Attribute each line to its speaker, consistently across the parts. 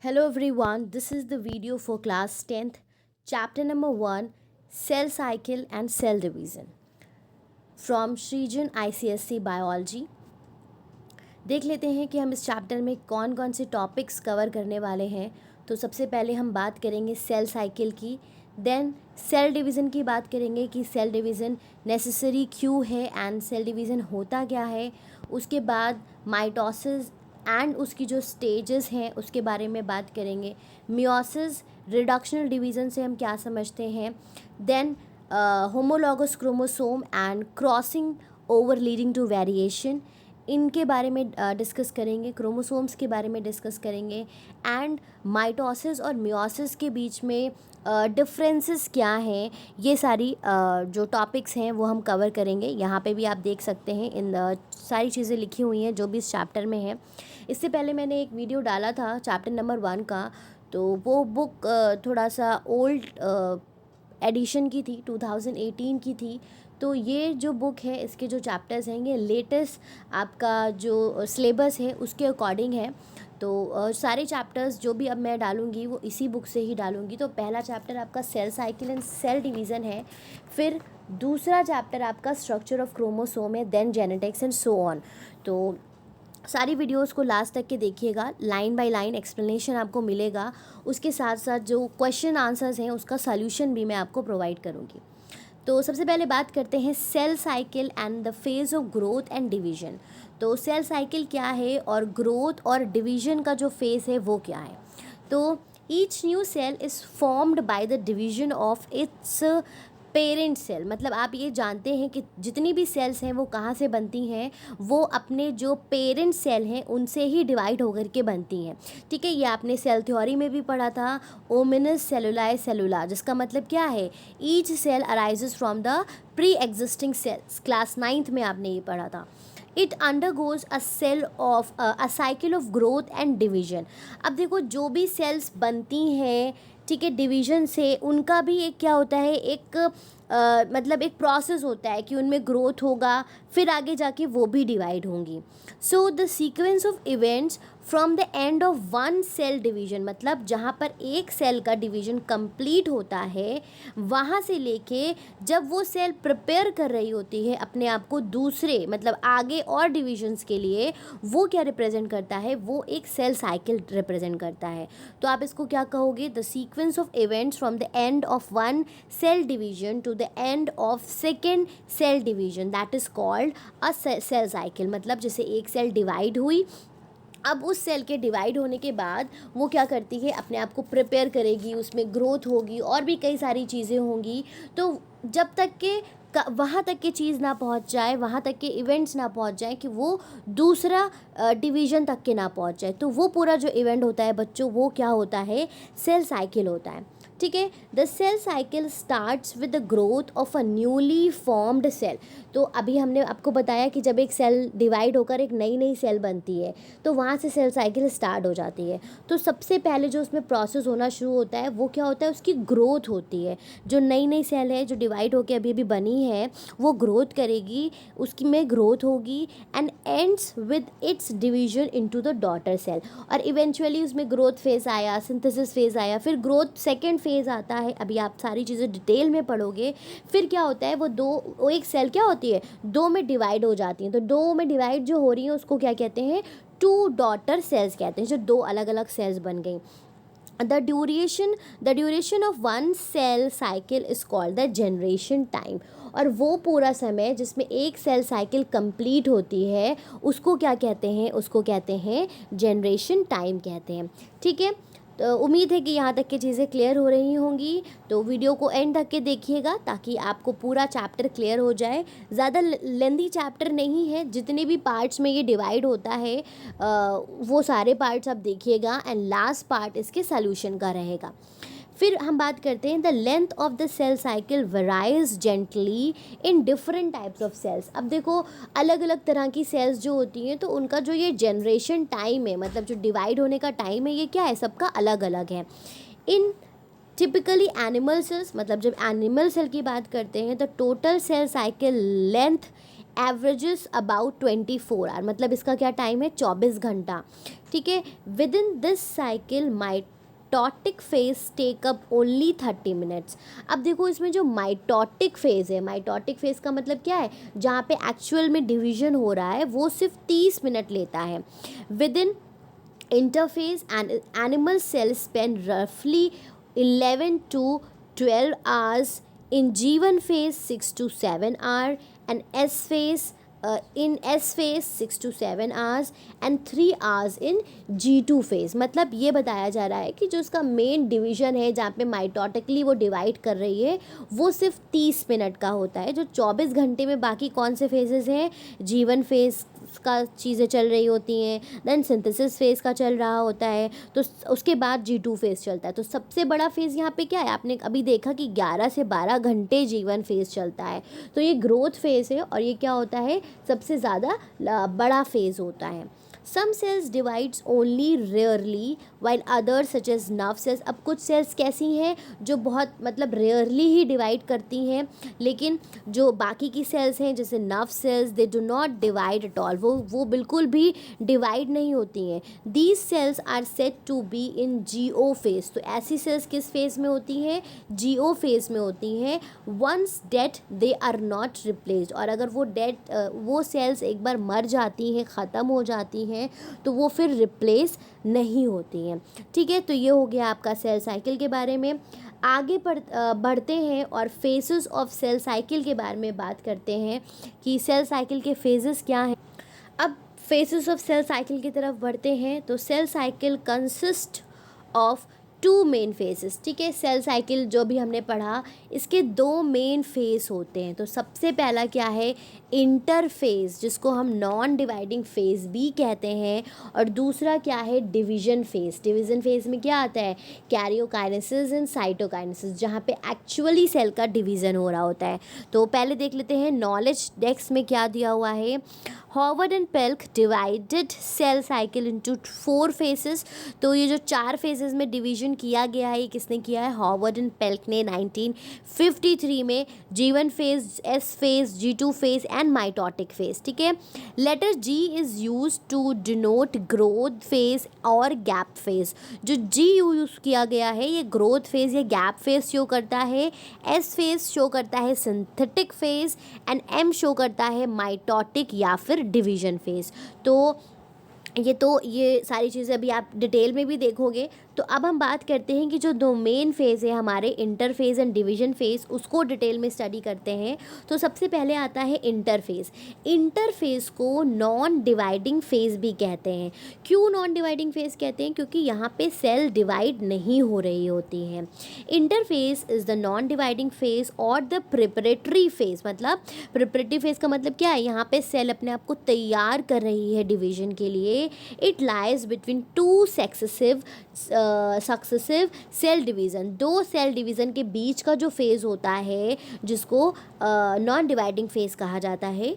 Speaker 1: Hello everyone, this is the video for class 10th, chapter number 1, cell cycle and cell division from Srijan ICSC Biology. देख लेते हैं कि हम इस chapter में कौन कौन से टॉपिक्स कवर करने वाले हैं। तो सबसे पहले हम बात करेंगे सेल साइकिल की, देन सेल डिवीज़न की बात करेंगे कि सेल डिवीज़न नेसेसरी क्यों है एंड सेल डिवीज़न होता क्या है। उसके बाद माइटोसिस एंड उसकी जो स्टेजेस हैं उसके बारे में बात करेंगे। मियोसिस, रिडक्शनल डिवीज़न से हम क्या समझते हैं। Then homologous chromosome and crossing over leading to variation, इनके बारे में डिस्कस करेंगे। क्रोमोसोम्स के बारे में डिस्कस करेंगे एंड माइटोसिस और मियोसिस के बीच में डिफरेंसेस क्या हैं, ये सारी जो टॉपिक्स हैं वो हम कवर करेंगे। यहाँ पे भी आप देख सकते हैं इन सारी चीज़ें लिखी हुई हैं जो भी इस चैप्टर में है। इससे पहले मैंने एक वीडियो डाला था चैप्टर नंबर 1 का, तो वो बुक थोड़ा सा ओल्ड एडिशन की थी, 2018 की थी। तो ये जो बुक है, इसके जो चैप्टर्स हैं ये लेटेस्ट आपका जो सिलेबस है उसके अकॉर्डिंग है। तो सारे चैप्टर्स जो भी अब मैं डालूँगी वो इसी बुक से ही डालूँगी। तो पहला चैप्टर आपका cell cycle and cell division है, फिर दूसरा चैप्टर आपका स्ट्रक्चर ऑफ क्रोमोसोम है, then genetics and so on. तो सारी वीडियोस को लास्ट तक के देखिएगा, लाइन बाय लाइन एक्सप्लेनेशन आपको मिलेगा। उसके साथ साथ जो क्वेश्चन आंसर्स हैं उसका सॉल्यूशन भी मैं आपको प्रोवाइड करूँगी। तो सबसे पहले बात करते हैं cell cycle and the phase of growth and division. तो सेल साइकिल क्या है और ग्रोथ और डिवीजन का जो फेज है वो क्या है। तो each new cell is formed by the division of its parent cell. मतलब आप ये जानते हैं कि जितनी भी सेल्स हैं वो कहाँ से बनती हैं, वो अपने जो पेरेंट सेल हैं उनसे ही डिवाइड होकर के बनती हैं। ठीक है, ये आपने सेल थ्योरी में भी पढ़ा था, ओमिनस सेलुलाe सेलुला, जिसका मतलब क्या है, each cell arises from the pre existing cells. Class 9th में आपने ये पढ़ा था। It undergoes a cell of a cycle of growth and division. अब देखो जो भी सेल्स बनती हैं, ठीक है, डिवीजन से, उनका भी एक क्या होता है, एक मतलब एक प्रोसेस होता है कि उनमें ग्रोथ होगा, फिर आगे जाके वो भी डिवाइड होंगी। So the sequence of events from the end of one cell division, मतलब जहाँ पर एक सेल का डिवीजन कंप्लीट होता है, वहाँ से लेके जब वो सेल प्रिपेयर कर रही होती है अपने आप को दूसरे मतलब आगे और डिविजन्स के लिए, वो क्या रिप्रेजेंट करता है, वो एक सेल साइकिल रिप्रेजेंट करता है। तो आप इसको क्या कहोगे, the sequence of events from the end of one cell division to the end of second cell division, that is called a cell cycle. मतलब जैसे एक सेल डिवाइड हुई, अब उस सेल के डिवाइड होने के बाद वो क्या करती है, अपने आप को प्रिपेयर करेगी, उसमें ग्रोथ होगी और भी कई सारी चीज़ें होंगी। तो जब तक के वहाँ तक की चीज़ ना पहुँच जाए, वहाँ तक के इवेंट्स ना पहुँच जाए कि वो दूसरा डिवीज़न तक के ना पहुँच जाए, तो वो पूरा जो इवेंट होता है बच्चों, वो क्या होता है, सेल साइकिल होता है। ठीक है, the cell cycle starts with the growth of a newly formed cell. तो अभी हमने आपको बताया कि जब एक सेल डिवाइड होकर एक नई नई सेल बनती है तो वहाँ से सेल साइकिल स्टार्ट हो जाती है। तो सबसे पहले जो उसमें प्रोसेस होना शुरू होता है वो क्या होता है, उसकी ग्रोथ होती है। जो नई नई सेल है जो डिवाइड होकर अभी अभी बनी है वो ग्रोथ करेगी, उसकी में ग्रोथ होगी and ends with its division into the daughter cell. और इवेंचुअली उसमें ग्रोथ फेज आया, सिंथेसिस फेज आया, फिर ग्रोथ सेकेंड फेज आता है। अभी आप सारी चीज़ें डिटेल में पढ़ोगे। फिर क्या होता है, वो एक सेल क्या होती है, दो में डिवाइड हो जाती हैं। तो दो में डिवाइड जो हो रही है उसको क्या कहते हैं, टू डॉटर सेल्स कहते हैं, जो दो अलग अलग सेल्स बन गई। The duration of one cell cycle is called the generation time. और वो पूरा समय जिसमें एक सेल साइकिल कंप्लीट होती है उसको क्या कहते हैं, उसको कहते हैं जनरेशन टाइम कहते हैं। ठीक है, तो उम्मीद है कि यहाँ तक की चीज़ें क्लियर हो रही होंगी। तो वीडियो को एंड तक के देखिएगा ताकि आपको पूरा चैप्टर क्लियर हो जाए। ज़्यादा लेंदी चैप्टर नहीं है, जितने भी पार्ट्स में ये डिवाइड होता है वो सारे पार्ट्स आप देखिएगा एंड लास्ट पार्ट इसके सॉल्यूशन का रहेगा। फिर हम बात करते हैं the length of the cell cycle varies gently in different types of cells. अब देखो अलग अलग तरह की सेल्स जो होती हैं तो उनका जो ये जनरेशन टाइम है, मतलब जो डिवाइड होने का टाइम है, ये क्या है, सबका अलग अलग है। इन टिपिकली एनिमल सेल्स, मतलब जब एनिमल सेल की बात करते हैं तो total cell cycle length averages about 24 hour, मतलब इसका क्या टाइम है, 24 घंटा, ठीक है। Within this cycle mitotic phase take up only 30 minutes. अब देखो इसमें जो माइटोटिक फेज है, माइटोटिक फेज का मतलब क्या है, जहाँ पे एक्चुअल में डिवीजन हो रहा है वो सिर्फ 30 मिनट लेता है। With in interphase and animal cells spend roughly 11 to 12 hours in G1 phase, 6 to 7 hour, and S phase in S phase 6 to 7 hours and 3 hours in G2 phase। मतलब ये बताया जा रहा है कि जो उसका मेन डिवीजन है जहाँ पे माइटोटिकली वो डिवाइड कर रही है वो सिर्फ 30 मिनट का होता है। जो 24 घंटे में बाकी कौन से फेजेस हैं, G1 फेज का चीज़ें चल रही होती हैं, देन सिंथेसिस फेज़ का चल रहा होता है, तो उसके बाद G2 फेज़ चलता है। तो सबसे बड़ा फेज़ यहाँ पे क्या है, आपने अभी देखा कि 11 से 12 घंटे G1 फेज़ चलता है, तो ये ग्रोथ फेज़ है और ये क्या होता है, सबसे ज़्यादा बड़ा फेज़ होता है। Some cells divides only rarely while others such as nerve cells. अब कुछ सेल्स कैसी हैं जो बहुत मतलब रेयरली ही डिवाइड करती हैं, लेकिन जो बाकी की सेल्स हैं जैसे nerve cells they do not divide at all, वो बिल्कुल भी डिवाइड नहीं होती हैं। These cells are said to be in GO phase. तो ऐसी सेल्स किस फेज में होती हैं, GO फेज में होती हैं। Once dead they are not replaced, और अगर वो सेल्स एक बार मर जाती हैं, ख़त्म हो जाती हैं, तो वो फिर रिप्लेस नहीं होती हैं, ठीक है। तो ये हो गया आपका सेल साइकिल के बारे में। आगे बढ़ते हैं और फेजेस ऑफ सेल साइकिल के बारे में बात करते हैं कि सेल साइकिल के फेजेस क्या हैं। अब फेजेस ऑफ सेल साइकिल की तरफ बढ़ते हैं। तो cell cycle consist of 2 main phases, ठीक है। सेल साइकिल जो भी हमने पढ़ा इसके 2 मेन फेज होते हैं। तो सबसे पहला क्या है, इंटरफेज, जिसको हम नॉन डिवाइडिंग फेज भी कहते हैं, और दूसरा क्या है, डिवीजन फेज। डिवीजन फेज में क्या आता है, कैरियोकाइनेसिस एंड साइटोकाइनेसिस, जहाँ पे एक्चुअली सेल का डिवीज़न हो रहा होता है। तो पहले देख लेते हैं नॉलेज डेस्क में क्या दिया हुआ है। Howard and Pelc divided cell cycle into 4 phases. तो ये जो 4 फेजेस में डिवीजन किया गया है, ये किसने किया है, हॉवर्ड एंड पेल्क ने 1953 में। G1 phase, S phase, G2 phase and mitotic phase, ठीक है। Letter G is use to denote growth phase और गैप फेज। जो G यूज़ किया गया है ये ग्रोथ फेज या गैप फेज शो करता है, S फेज शो करता है synthetic phase, and M show करता है माइटोटिक या फिर डिवीजन फेज। तो ये सारी चीज़ें अभी आप डिटेल में भी देखोगे। तो अब हम बात करते हैं कि जो 2 मेन फेज़ है हमारे, इंटरफेज़ एंड डिवीजन फेज़, उसको डिटेल में स्टडी करते हैं। तो सबसे पहले आता है इंटरफेज़। इंटरफेज़ को नॉन डिवाइडिंग फेज़ भी कहते हैं। क्यों नॉन डिवाइडिंग फेज़ कहते हैं, क्योंकि यहाँ पे सेल डिवाइड नहीं हो रही होती हैं। Interphase is the non dividing phase और द प्रिपरेटरी फेज़। मतलब प्रिपरेटरी फेज़ का मतलब क्या है, यहाँ पे सेल अपने आप को तैयार कर रही है डिवीजन के लिए। It lies between 2 successive cell division. 2 cell division के बीच का जो फेज़ होता है जिसको नॉन डिवाइडिंग फेज़ कहा जाता है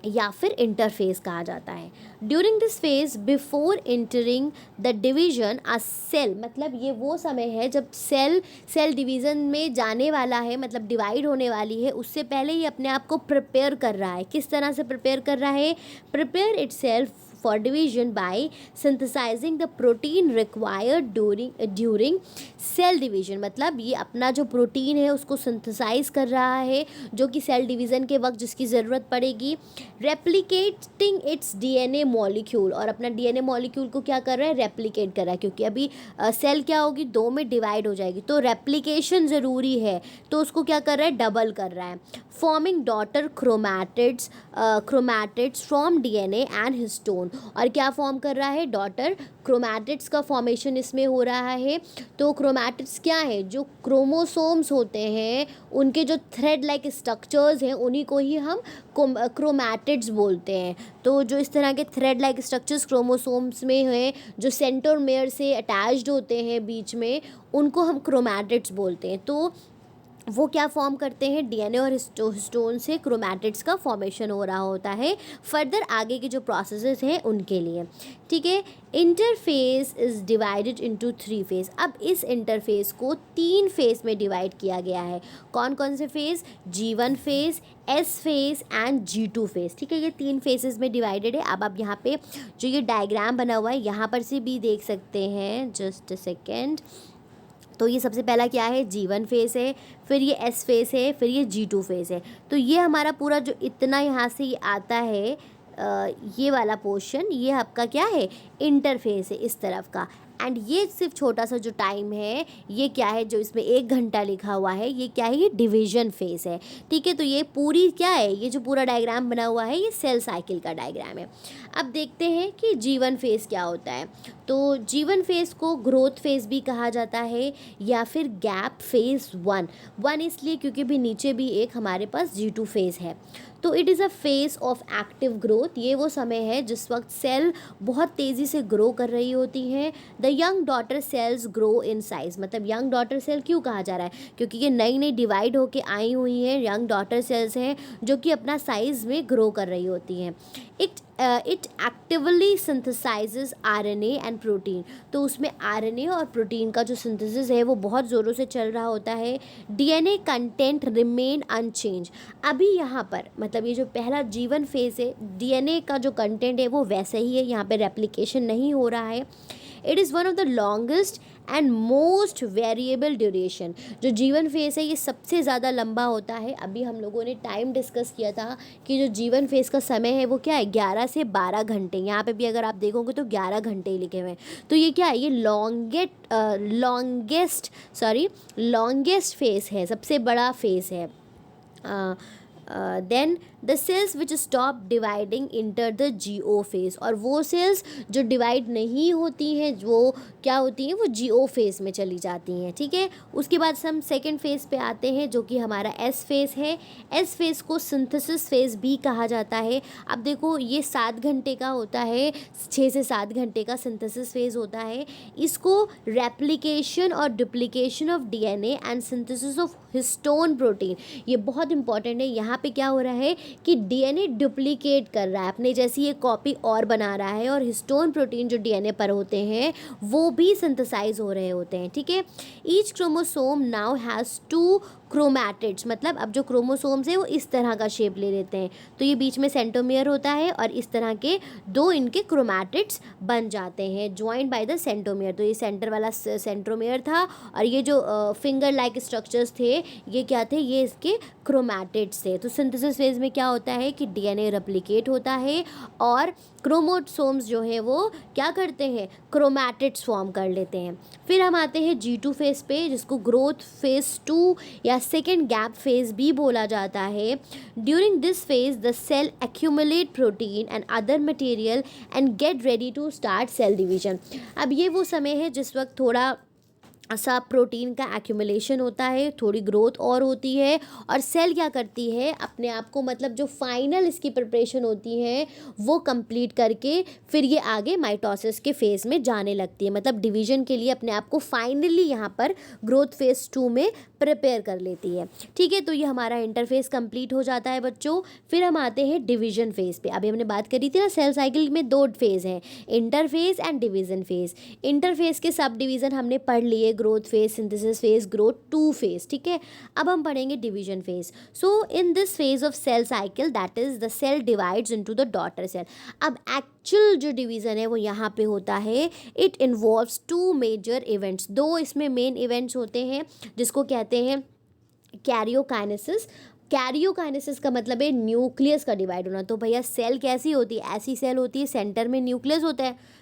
Speaker 1: या फिर इंटरफेस कहा जाता है। During this phase before entering the division a cell, मतलब ये वो समय है जब सेल डिवीज़न में जाने वाला है, मतलब डिवाइड होने वाली है, उससे पहले ही अपने आप को प्रिपेयर कर रहा है। किस तरह से प्रिपेयर कर रहा है, prepare itself for division by synthesizing the protein required during cell division। मतलब ये अपना जो प्रोटीन है उसको सिंथेसाइज कर रहा है जो कि सेल डिवीज़न के वक्त जिसकी ज़रूरत पड़ेगी। रेप्लिकेटिंग इट्स DNA मॉलिक्यूल, और अपना DNA मॉलिक्यूल को क्या कर रहा है, रेप्लिकेट कर रहा है, क्योंकि अभी सेल क्या होगी, 2 में डिवाइड हो जाएगी, तो रेप्लिकेशन ज़रूरी है, तो उसको क्या कर रहा है, डबल कर रहा है। Forming daughter chromatids from DNA and histone, और क्या फॉर्म कर रहा है, डॉटर क्रोमैटिड्स का फॉर्मेशन इसमें हो रहा है। तो क्रोमैटिड्स क्या है, जो क्रोमोसोम्स होते हैं उनके जो थ्रेड लाइक स्ट्रक्चर्स हैं उन्हीं को ही हम क्रोमैटिड्स बोलते हैं। तो जो इस तरह के थ्रेड लाइक स्ट्रक्चर्स क्रोमोसोम्स में हैं, जो सेंट्रोमेयर से अटैच्ड होते हैं बीच में, उनको हम क्रोमैटिड्स बोलते हैं। तो वो क्या फॉर्म करते हैं, डीएनए और हिस्टोन से क्रोमैटिड्स का फॉर्मेशन हो रहा होता है फर्दर आगे के जो प्रोसेसेस हैं उनके लिए, ठीक है। Interface is divided into 3 phase. अब इस इंटरफेस को 3 फेज में डिवाइड किया गया है। कौन कौन से phase, G1 phase, S phase and G2 phase, ठीक है। ये 3 फेजेस में डिवाइडेड है। अब आप यहाँ पे जो ये डायग्राम बना हुआ है यहाँ पर से भी देख सकते हैं, जस्ट अ सेकेंड। तो ये सबसे पहला क्या है, G1 फेस है, फिर ये S फेस है, फिर ये G2 फेस है। तो ये हमारा पूरा जो इतना यहाँ से ये आता है ये वाला पोर्शन, ये आपका क्या है, इंटरफेस है इस तरफ का। एंड ये सिर्फ छोटा सा जो टाइम है, ये क्या है, जो इसमें 1 घंटा लिखा हुआ है, ये क्या है, ये डिवीजन फेस है, ठीक है। तो ये पूरी क्या है, ये जो पूरा डायग्राम बना हुआ है ये सेल साइकिल का डायग्राम है। अब देखते हैं कि G1 फेस क्या होता है। तो G1 फेस को ग्रोथ फेस भी कहा जाता है या फिर गैप फेस 1 इसलिए क्योंकि भी नीचे भी एक हमारे पास G2 फेस है। तो it is a face of active growth. ये वो समय है जिस वक्त सेल बहुत तेज़ी से ग्रो कर रही होती हैं। The young daughter cells grow in size, मतलब यंग डॉटर सेल क्यों कहा जा रहा है, क्योंकि ये नई नई डिवाइड होके आई हुई हैं, यंग डॉटर सेल्स हैं जो कि अपना साइज़ में ग्रो कर रही होती हैं। It actively सिंथेसाइजेज RNA and protein. तो उसमें आरएनए और प्रोटीन का जो सिंथेसिस है वो बहुत ज़ोरों से चल रहा होता है। DNA content remain unchanged. अभी यहाँ पर मतलब ये जो पहला G1 फेज है, डीएनए का जो कंटेंट है वो वैसे ही है, यहाँ पे रेप्लिकेशन नहीं हो रहा है। It is one of the longest and most variable duration. जो G1 फेस है ये सबसे ज़्यादा लंबा होता है। अभी हम लोगों ने टाइम डिस्कस किया था कि जो G1 फेस का समय है वो क्या है, 11 से 12 घंटे। यहाँ पे भी अगर आप देखोगे तो 11 घंटे ही लिखे हुए हैं। तो ये क्या है, ये लॉन्गेस्ट फेस है, सबसे बड़ा फेस है। Then the cells which stop dividing enter the GO phase. और वो सेल्स जो डिवाइड नहीं होती हैं वो क्या होती हैं, वो GO फेज में चली जाती हैं, ठीक है। उसके बाद हम सेकेंड फेज पे आते हैं जो कि हमारा S फेज है। S फेज को सिंथेसिस फेज भी कहा जाता है। अब देखो ये 7 घंटे का होता है, 6 से 7 घंटे का सिंथेसिस फेज होता है। इसको रेप्लिकेशन और duplication of DNA and synthesis of histone protein, ये बहुत इंपॉर्टेंट है। यहाँ पे क्या हो रहा है कि डीएनए डुप्लीकेट कर रहा है, अपने जैसी एक कॉपी और बना रहा है, और हिस्टोन प्रोटीन जो डीएनए पर होते हैं वो भी सिंथेसाइज हो रहे होते हैं, ठीक है। Each chromosome now has 2 chromatids, मतलब अब जो क्रोमोसोम्स हैं वो इस तरह का शेप ले लेते हैं। तो ये बीच में सेंट्रोमियर होता है और इस तरह के 2 इनके क्रोमैटिड्स बन जाते हैं, ज्वाइंड बाय द सेंट्रोमियर। तो ये सेंटर वाला सेंट्रोमियर था और ये जो फिंगर लाइक स्ट्रक्चर्स थे ये क्या थे, ये इसके क्रोमैटिड्स थे। तो सिंथेसिस फेज में क्या होता है कि डीएनए रेप्लिकेट होता है और क्रोमोसोम्स जो है वो क्या करते हैं, क्रोमैटिड्स फॉर्म कर लेते हैं। फिर हम आते हैं G2 फेज पे, जिसको ग्रोथ फेज 2 या सेकेंड गैप फेज भी बोला जाता है। During this phase the cell accumulate protein and other material and get ready to start cell division. अब ये वो समय है जिस वक्त थोड़ा सा प्रोटीन का एक्यूमुलेशन होता है, थोड़ी ग्रोथ और होती है, और सेल क्या करती है अपने आप को, मतलब जो फाइनल इसकी प्रिपरेशन होती है वो कंप्लीट करके फिर ये आगे माइटोसिस के फेज़ में जाने लगती है, मतलब डिवीजन के लिए अपने आप को फाइनली यहाँ पर ग्रोथ फेज़ 2 में प्रिपेयर कर लेती है, ठीक है। तो ये हमारा इंटरफेस कंप्लीट हो जाता है बच्चों। फिर हम आते हैं डिवीजन फेज़ पे। अभी हमने बात करी थी ना, सेल साइकिल में 2 फेज़ हैं, interface and division phase. Interface के सब डिवीज़न हमने पढ़ लिए, growth phase, synthesis phase, growth 2 phase, ठीक है। अब हम पढ़ेंगे division phase. So in this phase of cell cycle that is the cell divides into the daughter cell. अब एक्चुअल जो डिवीजन है वो यहाँ पे होता है। इट इन्वॉल्व्स 2 मेजर इवेंट्स, 2 इसमें मेन इवेंट्स होते हैं जिसको कहते हैं कैरियोकाइनेसिस। कैरियोकाइनेसिस का मतलब है न्यूक्लियस का डिवाइड होना। तो भैया सेल कैसी होती है, ऐसी सेल होती है सेंटर में न्यूक्लियस होता है।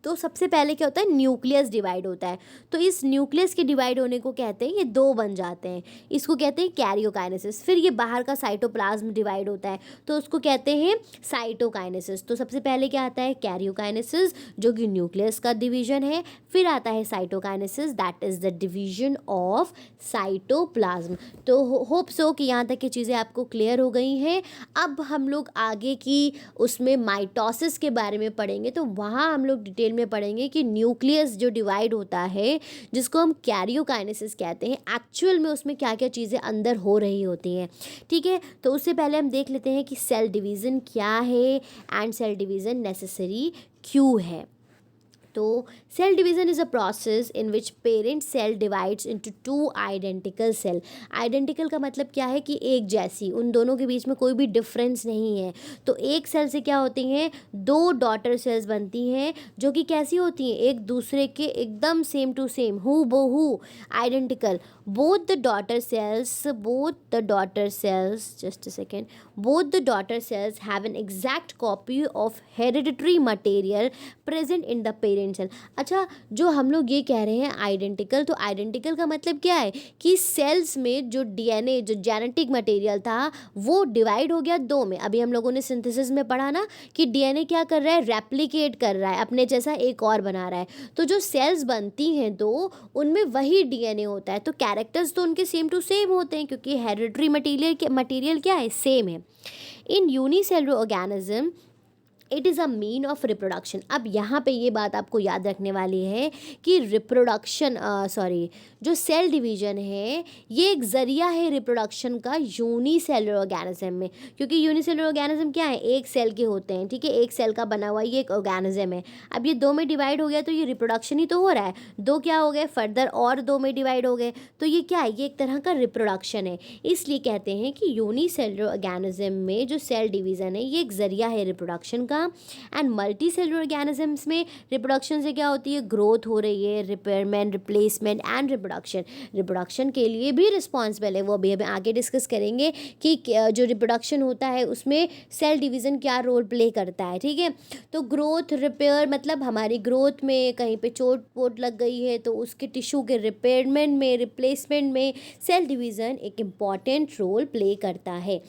Speaker 1: तो सबसे पहले क्या होता है, न्यूक्लियस डिवाइड होता है। तो इस न्यूक्लियस के डिवाइड होने को कहते हैं, ये 2 बन जाते हैं, इसको कहते हैं कैरियोकाइनेसिस। फिर ये बाहर का साइटोप्लाज्म डिवाइड होता है तो उसको कहते हैं साइटोकाइनेसिस। तो सबसे पहले क्या आता है, कैरियोकाइनेसिस जो कि न्यूक्लियस का डिवीजन है। फिर आता है cytokinesis that is the division of cytoplasm. तो होप सो कि यहाँ तक की चीज़ें आपको क्लियर हो गई हैं। अब हम लोग आगे की उसमें माइटोसिस के बारे में पढ़ेंगे, तो वहाँ हम लोग डिटेल डिटेल में पढ़ेंगे कि न्यूक्लियस जो डिवाइड होता है, जिसको हम कैरियोकाइनेसिस कहते हैं, एक्चुअल में उसमें क्या क्या चीज़ें अंदर हो रही होती हैं। ठीक है, तो उससे पहले हम देख लेते हैं कि सेल डिवीज़न क्या है एंड सेल डिवीज़न नेसेसरी क्यों है। तो cell division is a process in which parent cell divides into two identical cell. Identical का मतलब क्या है कि एक जैसी, उन दोनों के बीच में कोई भी डिफरेंस नहीं है। तो एक सेल से क्या होती हैं, दो डॉटर सेल्स बनती हैं जो कि कैसी होती हैं, एक दूसरे के एकदम सेम टू सेम, हू बहू, identical. both the daughter cells just a second, both the daughter cells have an exact copy of hereditary material present in the parent cell। अच्छा, जो हम लोग ये कह रहे हैं आइडेंटिकल, तो आइडेंटिकल का मतलब क्या है कि सेल्स में जो डीएनए, जो जेनेटिक मटेरियल था, वो डिवाइड हो गया दो में। अभी हम लोगों ने सिंथेसिस में पढ़ा ना कि डीएनए क्या कर रहा है, रेप्लिकेट कर रहा है, अपने जैसा एक और बना रहा है। तो जो सेल्स बनती हैं दो, उनमें वही डीएनए होता है। तो कैरेक्टर्स तो उनके सेम टू सेम होते हैं क्योंकि हेरिडिटरी मटेरियल क्या है, सेम है। इन unicellular organism it is a mean of reproduction. अब यहाँ पे ये बात आपको याद रखने वाली है कि जो सेल डिवीजन है ये एक ज़रिया है रिप्रोडक्शन का यूनिसेलुलर ऑर्गेनिज्म में। क्योंकि यूनिसेलुलर ऑर्गेनिज्म क्या है, एक सेल के होते हैं। ठीक है, एक सेल का बना हुआ ये एक ऑर्गेनिज्म है। अब ये दो में डिवाइड हो गया तो ये रिप्रोडक्शन ही तो हो रहा है। दो क्या हो गए, फर्दर और दो में डिवाइड हो गए, तो ये क्या है, ये एक तरह का रिप्रोडक्शन है। इसलिए कहते हैं कि यूनिसेलुलर ऑर्गेनिज्म में जो सेल डिवीज़न है ये एक ज़रिया है रिप्रोडक्शन का। एंड मल्टी सेलुलर ऑर्गेनिजम्स में रिप्रोडक्शन से क्या होती है, ग्रोथ हो रही है, रिपेयरमेंट, रिप्लेसमेंट एंड रिप्रोडक्शन के लिए भी रिस्पॉन्सिबल है। वो अभी हमें आगे डिस्कस करेंगे कि जो रिप्रोडक्शन होता है उसमें सेल डिवीज़न क्या रोल प्ले करता है। ठीक है, तो ग्रोथ, रिपेयर मतलब हमारी ग्रोथ में कहीं पे चोट वोट लग गई है तो उसके टिश्यू के रिपेयरमेंट में, रिप्लेसमेंट में सेल डिवीज़न एक इम्पॉर्टेंट रोल प्ले करता है।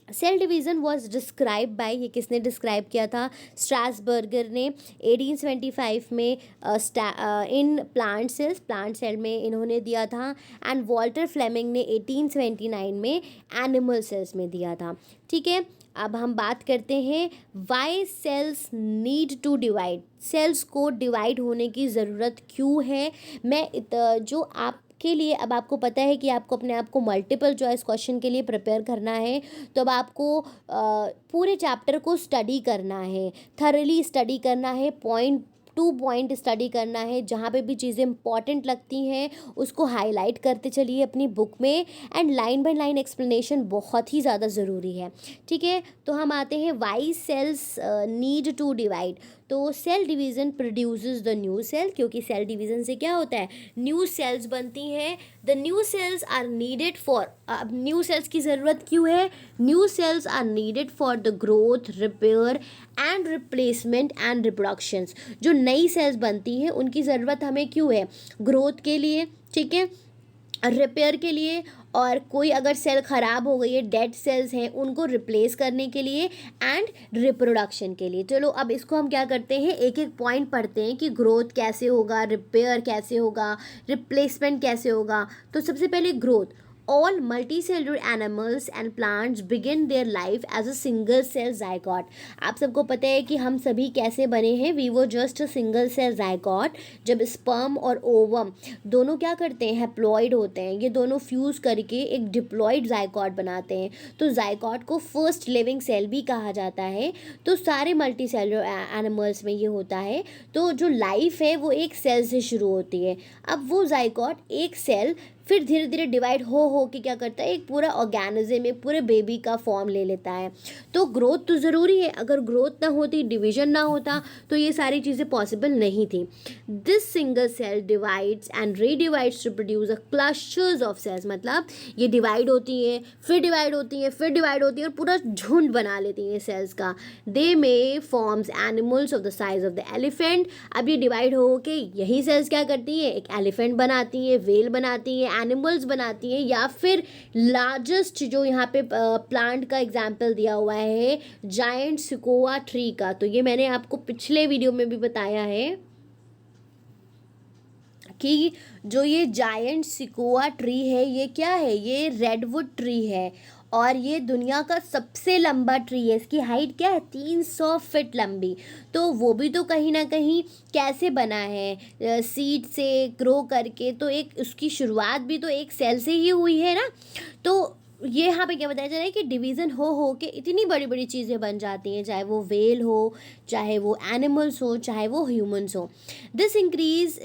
Speaker 1: Cell division was describe by, ये किसने डिस्क्राइब किया था, स्ट्रासबर्गर ने 1825 में इन प्लांट सेल में इन्होंने दिया था। एंड वॉल्टर फ्लेमिंग ने 1829 में एनिमल सेल्स में दिया था। ठीक है, अब हम बात करते हैं why cells need to divide, cells को डिवाइड होने की ज़रूरत क्यों है। जो आप के लिए अब आपको पता है कि आपको अपने आप को मल्टीपल चॉइस क्वेश्चन के लिए प्रिपेयर करना है, तो अब आपको पूरे चैप्टर को स्टडी करना है, थरली स्टडी करना है, पॉइंट टू पॉइंट स्टडी करना है। जहाँ पे भी चीज़ें इंपॉर्टेंट लगती हैं उसको हाईलाइट करते चलिए अपनी बुक में। And line by line explanation बहुत ही ज़्यादा ज़रूरी है। ठीक है, तो हम आते हैं why cells need to divide. तो cell division produces the new cell, क्योंकि सेल डिवीज़न से क्या होता है, न्यू सेल्स बनती हैं। The new cells are needed for, अब न्यू सेल्स की ज़रूरत क्यों है, new cells are needed for the growth, repair and replacement and reproductions. जो नई सेल्स बनती हैं उनकी ज़रूरत हमें क्यों है, ग्रोथ के लिए, ठीक है, रिपेयर के लिए, और कोई अगर सेल ख़राब हो गई है, डेड सेल्स हैं, उनको रिप्लेस करने के लिए, एंड रिप्रोडक्शन के लिए। चलो अब इसको हम क्या करते हैं, एक एक पॉइंट पढ़ते हैं कि ग्रोथ कैसे होगा, रिपेयर कैसे होगा, रिप्लेसमेंट कैसे होगा। तो सबसे पहले growth. All multicellular animals and plants begin their life as a single cell zygote। आप सबको पता है कि हम सभी कैसे बने हैं, we were just a single cell zygote। जब स्पर्म और ओवम दोनों क्या करते हैं, हैप्लॉइड होते हैं, ये दोनों फ्यूज़ करके एक डिप्लॉइड ज़ाइगोट बनाते हैं। तो ज़ाइगोट को फर्स्ट लिविंग सेल भी कहा जाता है। तो सारे मल्टीसेलुलर एनिमल्स में ये होता है। तो जो लाइफ है वो एक सेल से शुरू होती है। अब वो ज़ाइगोट एक सेल फिर धीरे धीरे डिवाइड हो के क्या करता है, एक पूरा ऑर्गेनिज्म, एक पूरे बेबी का फॉर्म ले लेता है। तो ग्रोथ तो ज़रूरी है, अगर ग्रोथ ना होती, डिवीजन ना होता, तो ये सारी चीज़ें पॉसिबल नहीं थी। This single cell divides and redivides to produce a clusters of cells. मतलब ये डिवाइड होती हैं, फिर डिवाइड होती हैं, फिर डिवाइड होती हैं, और पूरा झुंड बना लेती हैं सेल्स का। They may forms animals of the size of the elephant. अब ये डिवाइड हो के यही सेल्स क्या करती हैं, एक एलिफेंट बनाती हैं, व्हेल बनाती हैं, एनिमल्स बनाती हैं, या फिर लार्जेस्ट जो यहाँ पे प्लांट का एग्जाम्पल दिया हुआ है जायंट सिकोआ ट्री का। तो ये मैंने आपको पिछले वीडियो में भी बताया है कि जो ये जायंट सिकोआ ट्री है ये क्या है, ये रेडवुड ट्री है। और ये दुनिया का सबसे लंबा ट्री है। इसकी हाइट क्या है, 300 फीट लंबी। तो वो भी तो कहीं ना कहीं कैसे बना है, सीड से ग्रो करके। तो एक उसकी शुरुआत भी तो एक सेल से ही हुई है ना। तो ये यहाँ पे क्या बताया जा रहा है कि डिवीज़न हो के इतनी बड़ी बड़ी चीज़ें बन जाती हैं, चाहे वो वेल हो, चाहे वो एनिमल्स हो, चाहे वो ह्यूमंस हो। This increase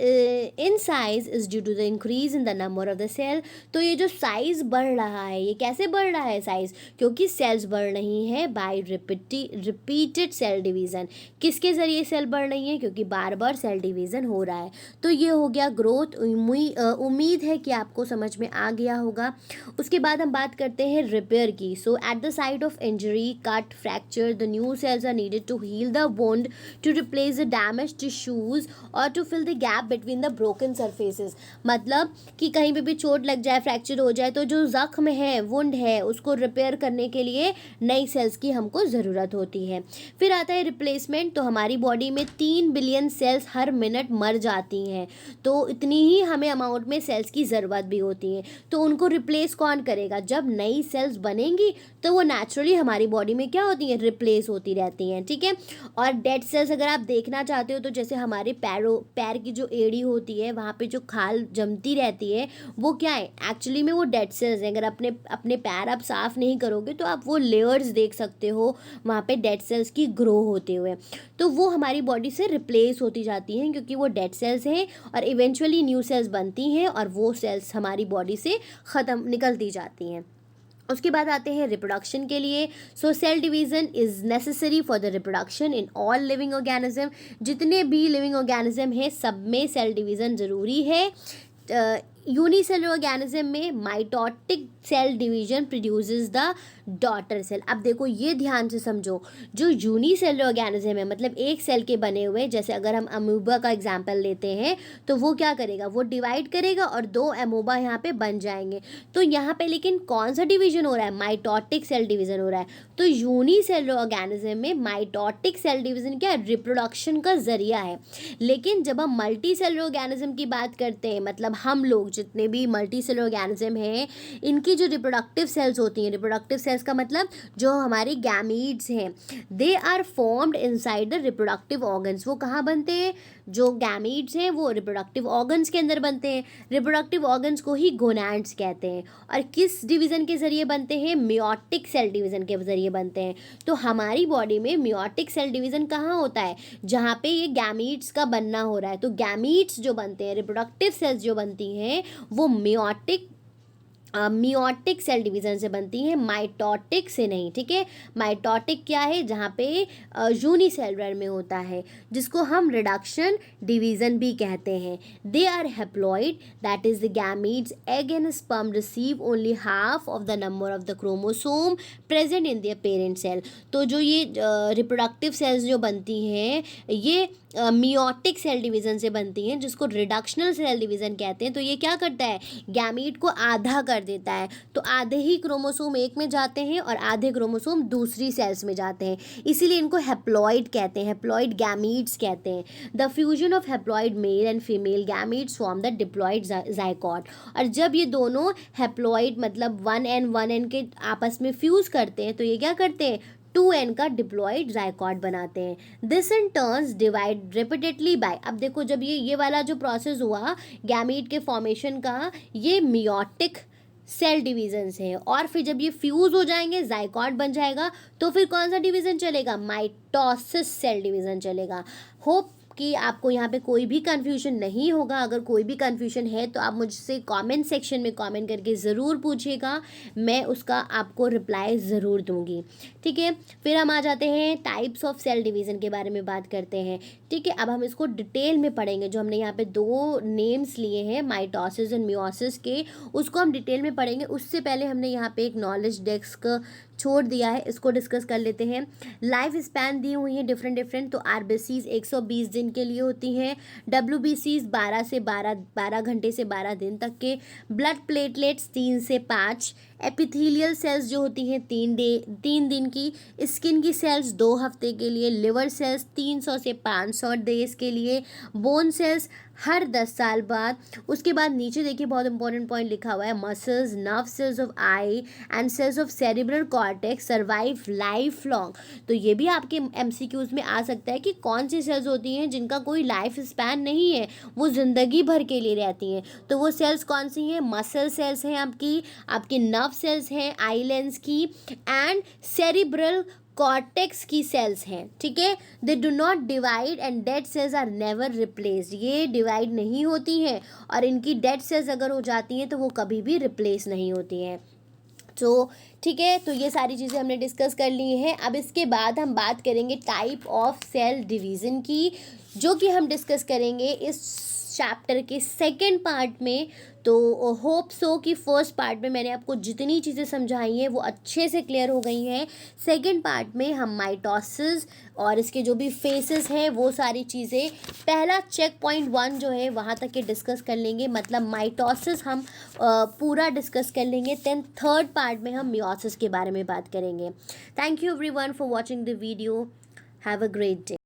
Speaker 1: in size is due to the increase in the number of the cell. तो ये जो साइज़ बढ़ रहा है, ये कैसे बढ़ रहा है साइज़, क्योंकि सेल्स बढ़ रही हैं बाय रिपीटेड सेल डिवीज़न। किसके ज़रिए सेल बढ़ रही हैं, क्योंकि बार बार सेल डिवीज़न हो रहा है। तो ये हो गया ग्रोथ। उम्मीद है कि आपको समझ में आ गया होगा। उसके बाद हम बात करते हैं रिपेयर की। So at the site of injury, cut, fracture, the new cells are needed to heal the wound, to replace the damage tissues और to fill the gap between the broken surfaces. मतलब कि कहीं पे भी चोट लग जाए, फ्रैक्चर हो जाए, तो जो ज़ख्म है, वुंड है, उसको रिपेयर करने के लिए नई सेल्स की हमको ज़रूरत होती है। फिर आता है रिप्लेसमेंट। तो हमारी बॉडी में 3 बिलियन सेल्स हर मिनट मर जाती हैं। तो इतनी ही हमें अमाउंट में सेल्स की ज़रूरत भी होती है। तो उनको रिप्लेस कौन करेगा, जब नई सेल्स बनेंगी तो वो नेचुरली हमारी बॉडी में क्या होती हैं, रिप्लेस होती रहती हैं। ठीक है। और डेड सेल्स अगर आप देखना चाहते हो तो जैसे हमारे पैर की जो एड़ी होती है, वहाँ पे जो खाल जमती रहती है, वो क्या है, एक्चुअली में वो डेड सेल्स हैं। अगर अपने अपने पैर आप साफ़ नहीं करोगे तो आप वो लेयर्स देख सकते हो वहाँ पे डेड सेल्स की ग्रो होते हुए। तो वो हमारी बॉडी से रिप्लेस होती जाती हैं, क्योंकि वो डेड सेल्स हैं और इवेंचुअली न्यू सेल्स बनती हैं और वो सेल्स हमारी बॉडी से ख़त्म निकलती जाती हैं। उसके बाद आते हैं रिप्रोडक्शन के लिए। So cell division is necessary for the reproduction in all living organism. जितने भी लिविंग ऑर्गेनिज्म हैं सब में सेल डिवीज़न ज़रूरी है। यूनिसेलुलर ऑर्गेनिज्म में mitotic cell division produces the daughter cell. अब देखो ये ध्यान से समझो, जो यूनिसेलुलर ऑर्गेनिज्म है मतलब एक सेल के बने हुए, जैसे अगर हम अमूबा का एग्जांपल लेते हैं तो वो क्या करेगा, वो डिवाइड करेगा और 2 अमूबा यहाँ पे बन जाएंगे। तो यहाँ पे लेकिन कौन सा डिवीजन हो रहा है, माइटोटिक सेल डिवीजन हो रहा है। तो यूनिसेलुलर ऑर्गेनिज्म में माइटोटिक सेल डिवीजन क्या है, रिप्रोडक्शन का जरिया है। लेकिन जब हम मल्टी सेलुलर ऑर्गेनिज्म की बात करते हैं, मतलब हम लोग जितने भी मल्टी सेलुलर ऑर्गेनिज्म हैं, इनकी जो रिप्रोडक्टिव सेल्स होती हैं, रिप्रोडक्टिव सेल्स का मतलब जो हमारी गैमीड्स हैं, they are formed inside the reproductive organs. वो कहाँ बनते हैं, जो गैमीड्स हैं वो रिप्रोडक्टिव ऑर्गन्स के अंदर बनते हैं। रिप्रोडक्टिव ऑर्गन्स को ही गोनैड्स कहते हैं। और किस डिवीज़न के ज़रिए बनते हैं, मियोटिक सेल डिवीज़न के ज़रिए बनते हैं। तो हमारी बॉडी में मियोटिक सेल डिवीज़न कहाँ होता है, जहाँ पे ये गैमीड्स का बनना हो रहा है। तो गैमीड्स जो बनते हैं, रिप्रोडक्टिव सेल्स जो बनती हैं, वो मियोटिक सेल डिवीज़न से बनती हैं, माइटोटिक से नहीं। ठीक है। माइटोटिक क्या है, जहाँ पे यूनिसेलुलर में होता है, जिसको हम रिडक्शन डिवीज़न भी कहते हैं। They are haploid, that is the gametes egg and sperm receive only half of the number of the chromosome present in their parent cell. तो जो ये रिप्रोडक्टिव सेल्स जो बनती हैं, ये मियोटिक सेल डिवीज़न से बनती हैं, जिसको रिडक्शनल सेल डिवीज़न कहते हैं। तो ये क्या करता है, गैमीट को आधा कर देता है। तो आधे ही क्रोमोसोम एक में जाते हैं और आधे क्रोमोसोम दूसरी सेल्स में जाते हैं, इसीलिए इनको हैप्लॉइड कहते हैं, हैप्लॉइड गैमीट्स कहते हैं। The fusion of haploid male and female gametes form the diploid zygote. और जब ये दोनों हैप्लॉइड मतलब 1n के आपस में फ्यूज़ करते हैं, तो ये क्या करते हैं, 2n का डिप्लॉइड जाइगोट बनाते हैं। This in turns divide repeatedly by. अब देखो जब ये वाला जो प्रोसेस हुआ गैमीट के फॉर्मेशन का, ये मियोटिक सेल डिवीजन्स हैं। और फिर जब ये फ्यूज़ हो जाएंगे, जाइगोट बन जाएगा, तो फिर कौन सा डिवीज़न चलेगा, माइटोसिस सेल डिवीज़न चलेगा। होप कि आपको यहाँ पे कोई भी कन्फ्यूजन नहीं होगा। अगर कोई भी कन्फ्यूजन है तो आप मुझसे कमेंट सेक्शन में कमेंट करके ज़रूर पूछिएगा, मैं उसका आपको रिप्लाई ज़रूर दूँगी। ठीक है। फिर हम आ जाते हैं टाइप्स ऑफ सेल डिवीज़न के बारे में बात करते हैं। ठीक है। अब हम इसको डिटेल में पढ़ेंगे। जो हमने यहाँ पे 2 नेम्स लिए हैं, माइटोसिस एंड मियोसिस के, उसको हम डिटेल में पढ़ेंगे। उससे पहले हमने यहाँ पे एक नॉलेज डेस्क छोड़ दिया है, इसको डिस्कस कर लेते हैं। लाइफ स्पैन दी हुई है डिफरेंट, तो आरबीसीज 120 दिन के लिए होती हैं, डब्ल्यूबीसीज 12 घंटे से 12 दिन तक के, ब्लड प्लेटलेट्स 3 से 5, एपिथेलियल सेल्स जो होती हैं 3 दिन की, स्किन की सेल्स 2 हफ्ते के लिए, लिवर सेल्स 300 से 500 डेज के लिए, बोन सेल्स हर 10 साल बाद। उसके बाद नीचे देखिए बहुत इंपॉर्टेंट पॉइंट लिखा हुआ है, muscles, nerve cells of eye and cells of cerebral cortex survive life long. तो ये भी आपके एमसीक्यूज में आ सकता है कि कौन सी सेल्स होती हैं जिनका कोई लाइफ स्पैन नहीं है, वो ज़िंदगी भर के लिए रहती हैं। तो वो सेल्स कौन सी हैं? मसल सेल्स हैं आपकी नर्व सेल्स हैं आई लेंस की, एंड सेरिब्रल कॉर्टेक्स की सेल्स हैं, ठीक है। They do not divide and dead cells are never replaced, ये डिवाइड नहीं होती हैं और इनकी डेड सेल्स अगर हो जाती हैं तो वो कभी भी रिप्लेस नहीं होती हैं। तो ठीक है, तो ये सारी चीज़ें हमने डिस्कस कर ली हैं। अब इसके बाद हम बात करेंगे टाइप ऑफ सेल डिवीज़न की, जो कि हम डिस्कस करेंगे इस चैप्टर के सेकंड पार्ट में। तो होप सो कि फर्स्ट पार्ट में मैंने आपको जितनी चीज़ें समझाई हैं वो अच्छे से क्लियर हो गई हैं। सेकंड पार्ट में हम माइटोसिस और इसके जो भी फेसेस हैं वो सारी चीज़ें, पहला चेक पॉइंट 1 जो है वहाँ तक के डिस्कस कर लेंगे, मतलब माइटोसिस हम पूरा डिस्कस कर लेंगे। देन थर्ड पार्ट में हम मियोसिस के बारे में बात करेंगे। Thank you everyone for watching the video. Have a great day.